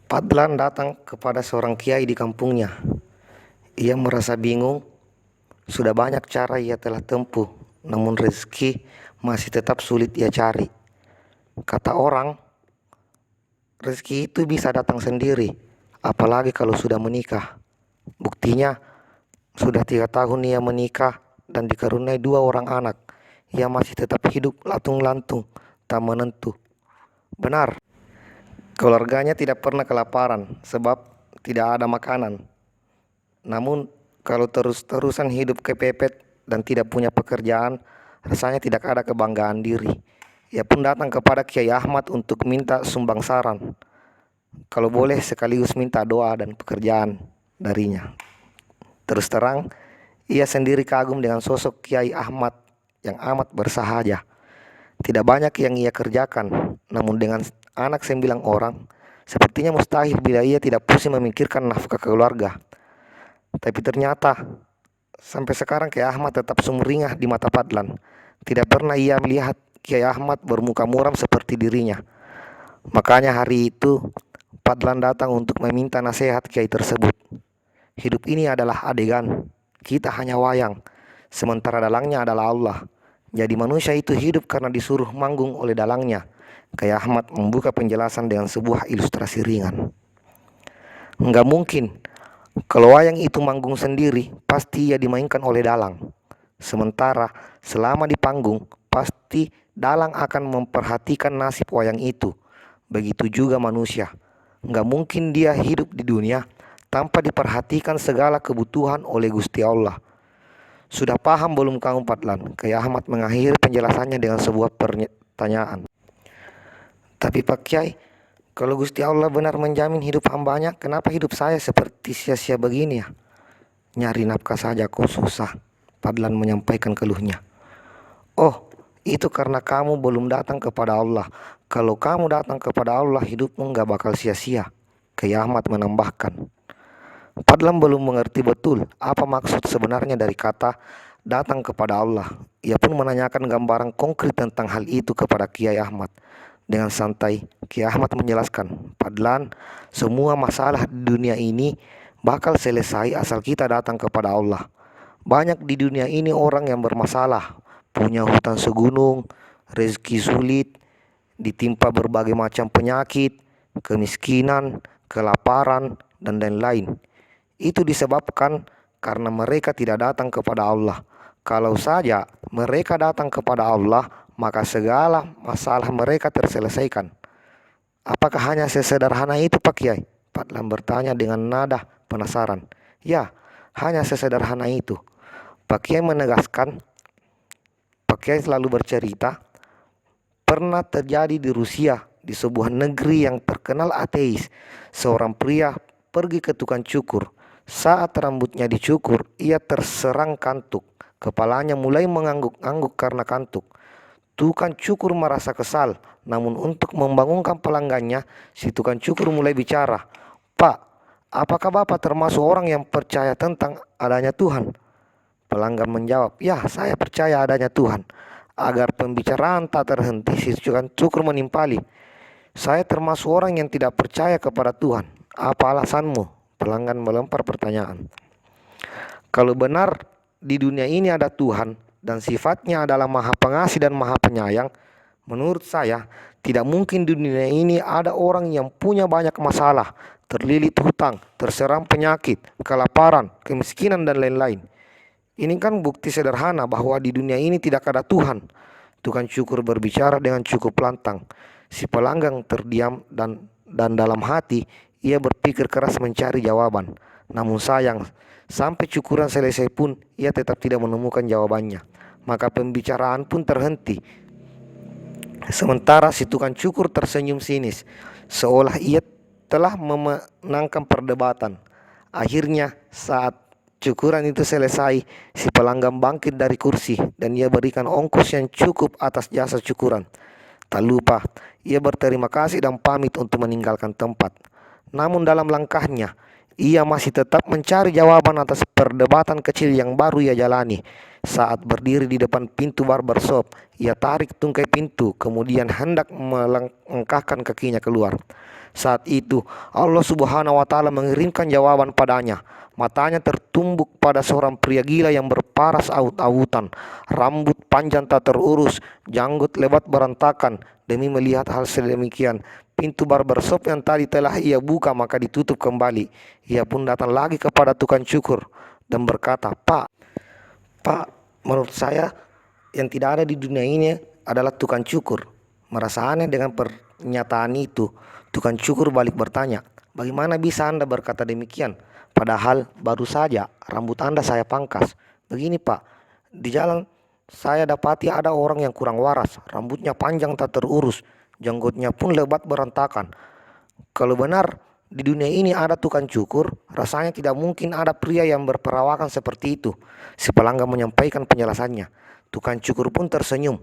Padlan datang kepada seorang kiai di kampungnya. Ia merasa bingung, sudah banyak cara ia telah tempuh, namun rezeki masih tetap sulit ia cari. Kata orang, rezeki itu bisa datang sendiri, apalagi kalau sudah menikah. Buktinya, sudah 3 tahun ia menikah dan dikaruniai 2 orang anak. Ia masih tetap hidup lantung-lantung, tak menentu. Benar, keluarganya tidak pernah kelaparan sebab tidak ada makanan. Namun kalau terus-terusan hidup kepepet dan tidak punya pekerjaan, rasanya tidak ada kebanggaan diri. Ia pun datang kepada Kiai Ahmad untuk minta sumbang saran. Kalau boleh sekaligus minta doa dan pekerjaan darinya. Terus terang, ia sendiri kagum dengan sosok Kiai Ahmad yang amat bersahaja. Tidak banyak yang ia kerjakan, namun dengan anak 9 orang, sepertinya mustahil bila ia tidak pusing memikirkan nafkah keluarga. Tapi ternyata sampai sekarang Kiai Ahmad tetap sumringah di mata Padlan. Tidak pernah ia melihat Kiai Ahmad bermuka muram seperti dirinya. Makanya hari itu Padlan datang untuk meminta nasihat Kiai tersebut. Hidup ini adalah adegan, kita hanya wayang, sementara dalangnya adalah Allah. Jadi manusia itu hidup karena disuruh manggung oleh dalangnya. Kiai Ahmad membuka penjelasan dengan sebuah ilustrasi ringan. Enggak mungkin. Kalau wayang itu manggung sendiri, pasti ia dimainkan oleh dalang. Sementara selama di panggung, pasti dalang akan memperhatikan nasib wayang itu. Begitu juga manusia. Enggak mungkin dia hidup di dunia tanpa diperhatikan segala kebutuhan oleh Gusti Allah. Sudah paham belum kamu Padlan? Kiai Ahmad mengakhiri penjelasannya dengan sebuah pertanyaan. Tapi Pak Kiai, kalau Gusti Allah benar menjamin hidup hambanya, kenapa hidup saya seperti sia-sia begini ya? Nyari nafkah saja kok susah, Padlan menyampaikan keluhnya. Oh, itu karena kamu belum datang kepada Allah. Kalau kamu datang kepada Allah, hidupmu nggak bakal sia-sia, Kiai Ahmad menambahkan. Padlan belum mengerti betul apa maksud sebenarnya dari kata datang kepada Allah. Ia pun menanyakan gambaran konkret tentang hal itu kepada Kiai Ahmad. Dengan santai, Kiai Ahmad menjelaskan, Padlan, semua masalah di dunia ini bakal selesai asal kita datang kepada Allah. Banyak di dunia ini orang yang bermasalah, punya hutang segunung, rezeki sulit, ditimpa berbagai macam penyakit, kemiskinan, kelaparan, dan lain-lain. Itu disebabkan karena mereka tidak datang kepada Allah. Kalau saja mereka datang kepada Allah, maka segala masalah mereka terselesaikan. Apakah hanya sesederhana itu Pak Kiai? Padlan bertanya dengan nada penasaran. Ya, hanya sesederhana itu. Pak Kiai menegaskan. Pak Kiai selalu bercerita, pernah terjadi di Rusia, di sebuah negeri yang terkenal ateis. Seorang pria pergi ke tukang cukur. Saat rambutnya dicukur, ia terserang kantuk. Kepalanya mulai mengangguk-angguk karena kantuk. Tukang cukur merasa kesal, namun untuk membangunkan pelanggannya, si tukang cukur mulai bicara. Pak, apakah Bapak termasuk orang yang percaya tentang adanya Tuhan? Pelanggan menjawab, ya saya percaya adanya Tuhan. Agar pembicaraan tak terhenti, si tukang cukur menimpali. Saya termasuk orang yang tidak percaya kepada Tuhan. Apa alasanmu? Pelanggan melempar pertanyaan. Kalau benar di dunia ini ada Tuhan dan sifatnya adalah maha pengasih dan maha penyayang, menurut saya tidak mungkin di dunia ini ada orang yang punya banyak masalah, terlilit hutang, terserang penyakit, kelaparan, kemiskinan, dan lain-lain. Ini kan bukti sederhana bahwa di dunia ini tidak ada Tuhan. Tukang cukur berbicara dengan cukup lantang. Si pelanggan terdiam dan dalam hati ia berpikir keras mencari jawaban. Namun sayang, sampai cukuran selesai pun ia tetap tidak menemukan jawabannya. Maka pembicaraan pun terhenti. Sementara si tukang cukur tersenyum sinis, seolah ia telah memenangkan perdebatan. Akhirnya saat cukuran itu selesai, si pelanggan bangkit dari kursi dan ia berikan ongkos yang cukup atas jasa cukuran. Tak lupa, ia berterima kasih dan pamit untuk meninggalkan tempat. Namun dalam langkahnya, ia masih tetap mencari jawaban atas perdebatan kecil yang baru ia jalani. Saat berdiri di depan pintu barbershop, ia tarik tungkai pintu, kemudian hendak melangkahkan kakinya keluar. Saat itu Allah Subhanahu wa Ta'ala mengirimkan jawaban padanya. Matanya tertumbuk pada seorang pria gila yang berparas aut-autan, rambut panjang tak terurus, janggut lebat berantakan. Demi melihat hal sedemikian, pintu barbershop yang tadi telah ia buka maka ditutup kembali. Ia pun datang lagi kepada tukang cukur dan berkata, Pak, menurut saya yang tidak ada di dunia ini adalah tukang cukur." Merasa aneh dengan pernyataan itu, tukang cukur balik bertanya, "Bagaimana bisa Anda berkata demikian? Padahal baru saja rambut Anda saya pangkas." "Begini Pak, di jalan saya dapati ada orang yang kurang waras, rambutnya panjang tak terurus, janggutnya pun lebat berantakan. Kalau benar di dunia ini ada tukang cukur, rasanya tidak mungkin ada pria yang berperawakan seperti itu." Si pelanggan menyampaikan penjelasannya. Tukang cukur pun tersenyum.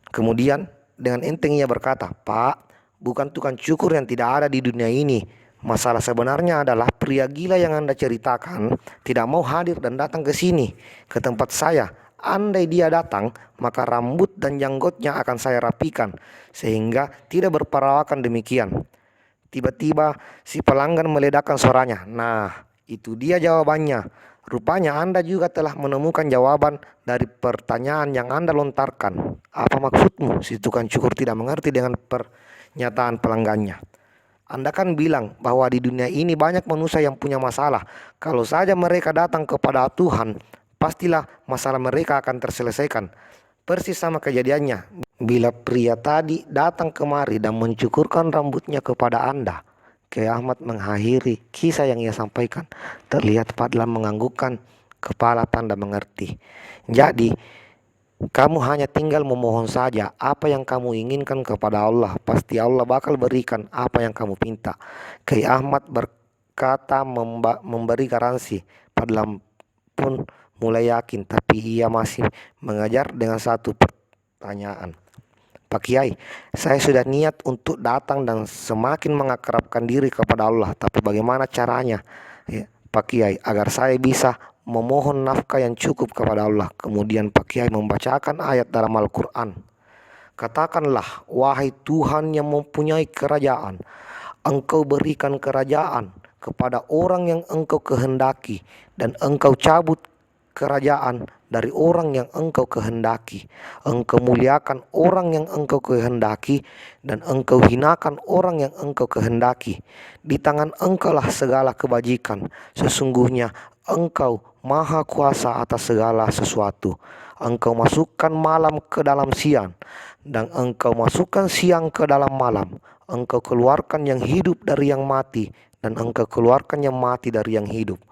Kemudian dengan enteng ia berkata, "Pak, bukan tukang cukur yang tidak ada di dunia ini. Masalah sebenarnya adalah pria gila yang Anda ceritakan tidak mau hadir dan datang ke sini, ke tempat saya. Andai dia datang, maka rambut dan janggutnya akan saya rapikan, sehingga tidak berperawakan demikian." Tiba-tiba si pelanggan meledakkan suaranya. "Nah, itu dia jawabannya. Rupanya Anda juga telah menemukan jawaban dari pertanyaan yang Anda lontarkan. Apa maksudmu?" Si tukang cukur tidak mengerti dengan pernyataan pelanggannya. "Anda kan bilang bahwa di dunia ini banyak manusia yang punya masalah. Kalau saja mereka datang kepada Tuhan, pastilah masalah mereka akan terselesaikan. Persis sama kejadiannya bila pria tadi datang kemari dan mencukurkan rambutnya kepada Anda." Kiai Ahmad mengakhiri kisah yang ia sampaikan. Terlihat Fadlan menganggukkan kepala tanda mengerti. "Jadi, kamu hanya tinggal memohon saja apa yang kamu inginkan kepada Allah. Pasti Allah bakal berikan apa yang kamu pinta." Kiai Ahmad berkata memberi garansi. Fadlan pun mulai yakin, tapi ia masih mengajar dengan satu pertanyaan. "Pak Kiai, saya sudah niat untuk datang dan semakin mengakrabkan diri kepada Allah, tapi bagaimana caranya, ya, Pak Kiai, agar saya bisa memohon nafkah yang cukup kepada Allah?" Kemudian Pak Kiai membacakan ayat dalam Al-Quran. "Katakanlah, wahai Tuhan yang mempunyai kerajaan, Engkau berikan kerajaan kepada orang yang Engkau kehendaki, dan Engkau cabut kerajaan dari orang yang Engkau kehendaki. Engkau muliakan orang yang Engkau kehendaki, dan Engkau hinakan orang yang Engkau kehendaki. Di tangan Engkaulah segala kebajikan. Sesungguhnya Engkau maha kuasa atas segala sesuatu. Engkau masukkan malam ke dalam siang, dan Engkau masukkan siang ke dalam malam. Engkau keluarkan yang hidup dari yang mati, dan Engkau keluarkan yang mati dari yang hidup.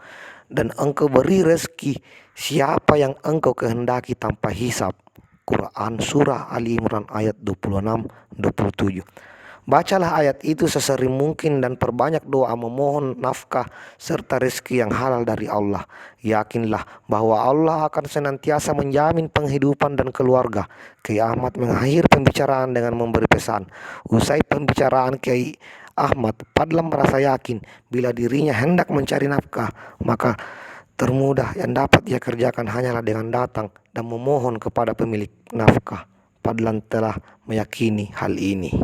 Dan Engkau beri rezeki siapa yang Engkau kehendaki tanpa hisab." Quran Surah Ali Imran ayat 26-27. Bacalah ayat itu sesering mungkin dan perbanyak doa memohon nafkah serta rezeki yang halal dari Allah. Yakinlah bahwa Allah akan senantiasa menjamin penghidupan dan keluarga. Kiai Ahmad mengakhiri pembicaraan dengan memberi pesan. Usai pembicaraan Kiai Ahmad, Fadlan merasa yakin bila dirinya hendak mencari nafkah, maka termudah yang dapat ia kerjakan hanyalah dengan datang dan memohon kepada pemilik nafkah. Fadlan telah meyakini hal ini.